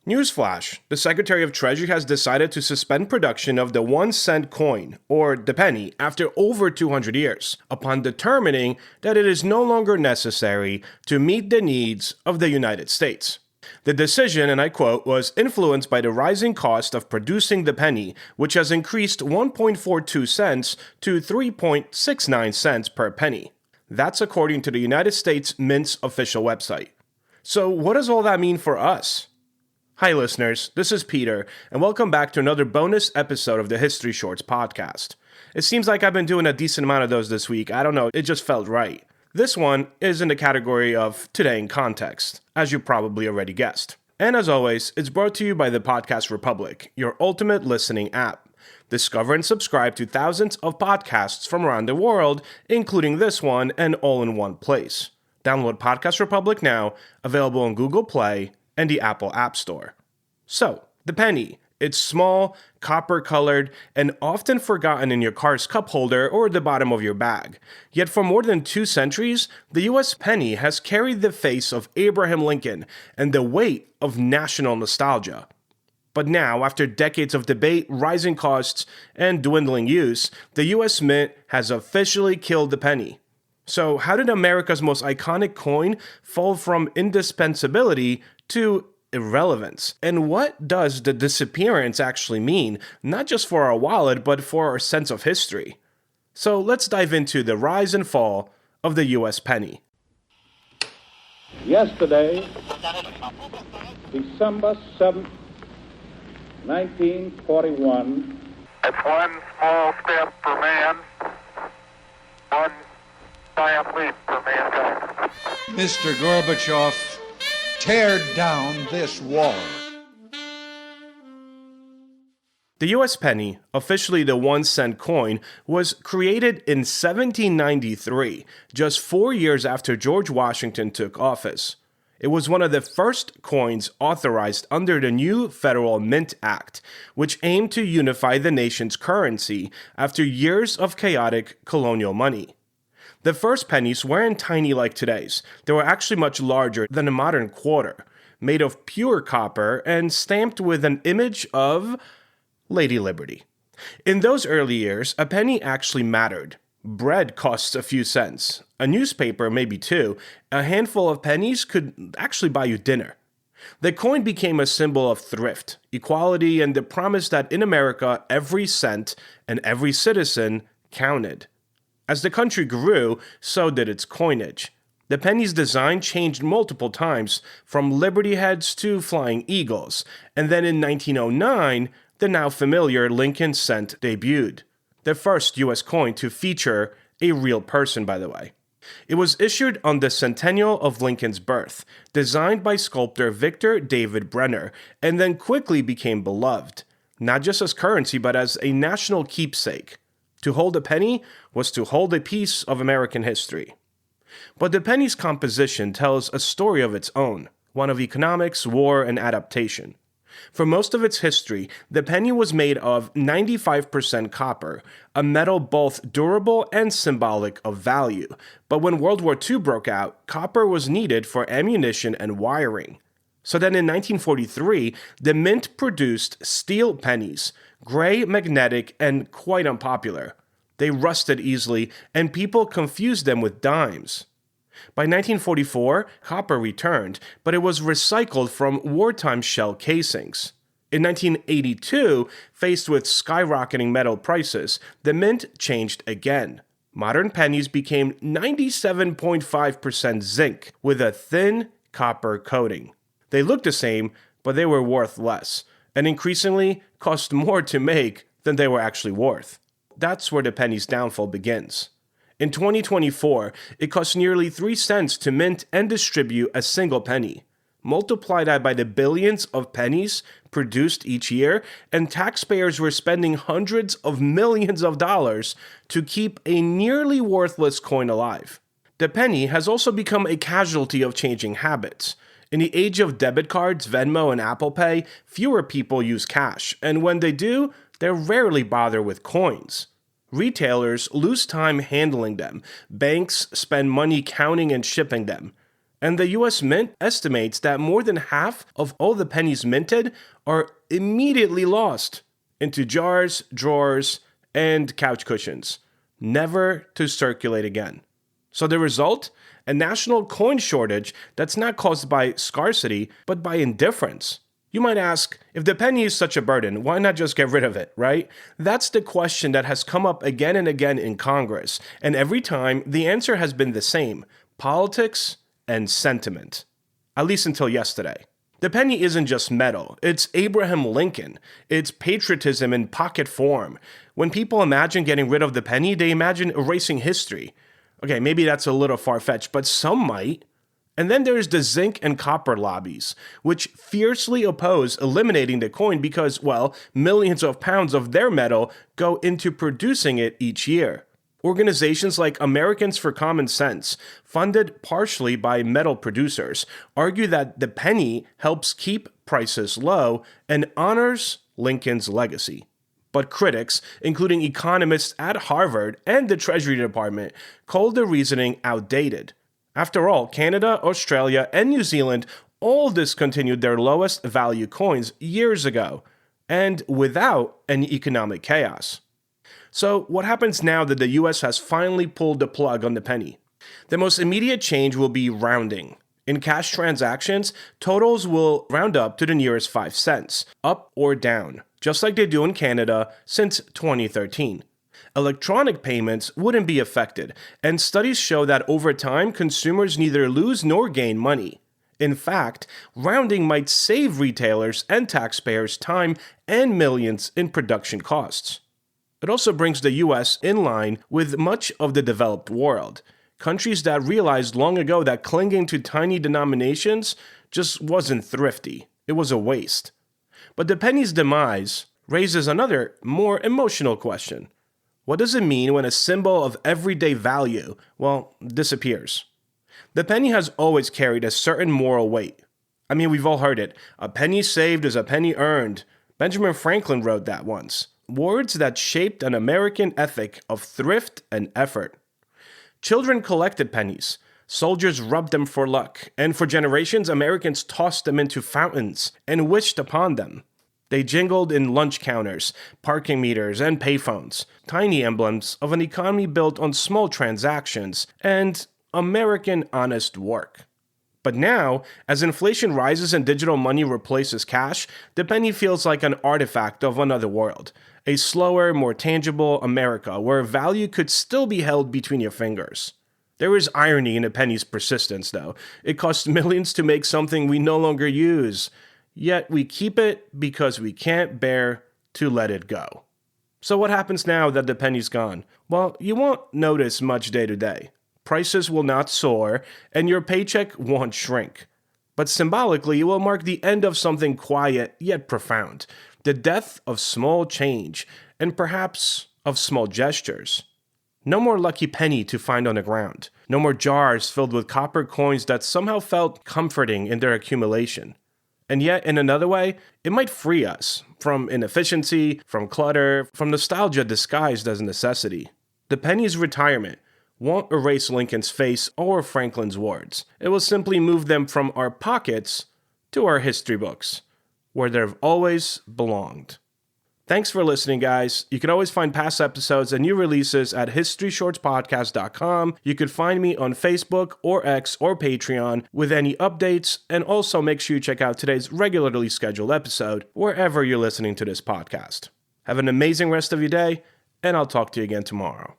Newsflash, the Secretary of Treasury has decided to suspend production of the 1 cent coin, or the penny, after over 200 years, upon determining that it is no longer necessary to meet the needs of the United States. The decision, and I quote, was influenced by the rising cost of producing the penny, which has increased 1.42 cents to 3.69 cents per penny. That's according to the United States Mint's official website. So what does all that mean for us? Hi listeners, this is Peter, and welcome back to another bonus episode of the History Shorts podcast. It seems like I've been doing a decent amount of those this week. I don't know, it just felt right. This one is in the category of Today in Context, as you probably already guessed. And as always, it's brought to you by the Podcast Republic, your ultimate listening app. Discover and subscribe to thousands of podcasts from around the world, including this one, and all in one place. Download Podcast Republic now, available on Google Play and the Apple App Store. So, the penny. It's small, copper-colored, and often forgotten in your car's cup holder or the bottom of your bag. Yet for more than 2 centuries, the U.S. penny has carried the face of Abraham Lincoln and the weight of national nostalgia. But now, after decades of debate, rising costs, and dwindling use, the U.S. Mint has officially killed the penny. So how did America's most iconic coin fall from indispensability to irrelevance? And what does the disappearance actually mean, not just for our wallet, but for our sense of history? So let's dive into the rise and fall of the U.S. penny. Yesterday, December 7th, 1941. It's one small step for man, one giant leap for mankind. Mr. Gorbachev, tear down this wall. The U.S. penny, officially the 1 cent coin, was created in 1793, just 4 years after George Washington took office. It was one of the first coins authorized under the new Federal Mint Act, which aimed to unify the nation's currency after years of chaotic colonial money. The first pennies weren't tiny like today's. They were actually much larger than a modern quarter, made of pure copper and stamped with an image of Lady Liberty. In those early years, a penny actually mattered. Bread costs a few cents, a newspaper maybe 2, a handful of pennies could actually buy you dinner. The coin became a symbol of thrift, equality, and the promise that in America, every cent and every citizen counted. As the country grew, so did its coinage. The penny's design changed multiple times, from Liberty heads to flying eagles, and then in 1909, the now familiar Lincoln cent debuted. The first U.S. coin to feature a real person, by the way. It was issued on the centennial of Lincoln's birth, designed by sculptor Victor David Brenner, and then quickly became beloved, not just as currency but as a national keepsake. To hold a penny was to hold a piece of American history. But the penny's composition tells a story of its own, one of economics, war, and adaptation. For most of its history, the penny was made of 95% copper, a metal both durable and symbolic of value. But when World War II broke out, copper was needed for ammunition and wiring. So then in 1943, the Mint produced steel pennies, gray, magnetic, and quite unpopular. They rusted easily, and people confused them with dimes. By 1944, copper returned, but it was recycled from wartime shell casings. In 1982, faced with skyrocketing metal prices, the Mint changed again. Modern pennies became 97.5% zinc with a thin copper coating. They looked the same, but they were worth less, and increasingly cost more to make than they were actually worth. That's where the penny's downfall begins. In 2024, it cost nearly 3 cents to mint and distribute a single penny. Multiply that by the billions of pennies produced each year, and taxpayers were spending hundreds of millions of dollars to keep a nearly worthless coin alive. The penny has also become a casualty of changing habits. In the age of debit cards, Venmo, and Apple Pay, fewer people use cash, and when they do, they rarely bother with coins. Retailers lose time handling them. Banks spend money counting and shipping them. And the US Mint estimates that more than half of all the pennies minted are immediately lost into jars, drawers, and couch cushions, never to circulate again. So the result? A national coin shortage that's not caused by scarcity, but by indifference. You might ask, if the penny is such a burden, why not just get rid of it, right? That's the question that has come up again and again in Congress, and every time the answer has been the same: politics and sentiment. At least until yesterday. The penny isn't just metal, it's Abraham Lincoln. It's patriotism in pocket form. When people imagine getting rid of the penny, they imagine erasing history. Okay, maybe that's a little far-fetched, but some might. And then there's the zinc and copper lobbies, which fiercely oppose eliminating the coin because, well, millions of pounds of their metal go into producing it each year. Organizations like Americans for Common Sense, funded partially by metal producers, argue that the penny helps keep prices low and honors Lincoln's legacy. But critics, including economists at Harvard and the Treasury Department, called the reasoning outdated. After all, Canada, Australia, and New Zealand all discontinued their lowest value coins years ago, and without any economic chaos. So what happens now that the US has finally pulled the plug on the penny? The most immediate change will be rounding. In cash transactions, totals will round up to the nearest 5 cents, up or down, just like they do in Canada since 2013. Electronic payments wouldn't be affected, and studies show that over time, consumers neither lose nor gain money. In fact, rounding might save retailers and taxpayers time and millions in production costs. It also brings the US in line with much of the developed world. Countries that realized long ago that clinging to tiny denominations just wasn't thrifty. It was a waste. But the penny's demise raises another, more emotional question. What does it mean when a symbol of everyday value, well, disappears? The penny has always carried a certain moral weight. I mean, we've all heard it. A penny saved is a penny earned. Benjamin Franklin wrote that once. Words that shaped an American ethic of thrift and effort. Children collected pennies. Soldiers rubbed them for luck. And for generations, Americans tossed them into fountains and wished upon them. They jingled in lunch counters, parking meters, and payphones. Tiny emblems of an economy built on small transactions and American honest work. But now, as inflation rises and digital money replaces cash, the penny feels like an artifact of another world. A slower, more tangible America where value could still be held between your fingers. There is irony in a penny's persistence, though. It costs millions to make something we no longer use, yet we keep it because we can't bear to let it go. So what happens now that the penny's gone? Well, you won't notice much day to day. Prices will not soar, and your paycheck won't shrink. But symbolically, it will mark the end of something quiet yet profound. The death of small change, and perhaps of small gestures. No more lucky penny to find on the ground. No more jars filled with copper coins that somehow felt comforting in their accumulation. And yet, in another way, it might free us from inefficiency, from clutter, from nostalgia disguised as necessity. The penny's retirement won't erase Lincoln's face or Franklin's words. It will simply move them from our pockets to our history books, where they've always belonged. Thanks for listening, guys. You can always find past episodes and new releases at historyshortspodcast.com. You could find me on Facebook or X or Patreon with any updates, and also make sure you check out today's regularly scheduled episode wherever you're listening to this podcast. Have an amazing rest of your day, and I'll talk to you again tomorrow.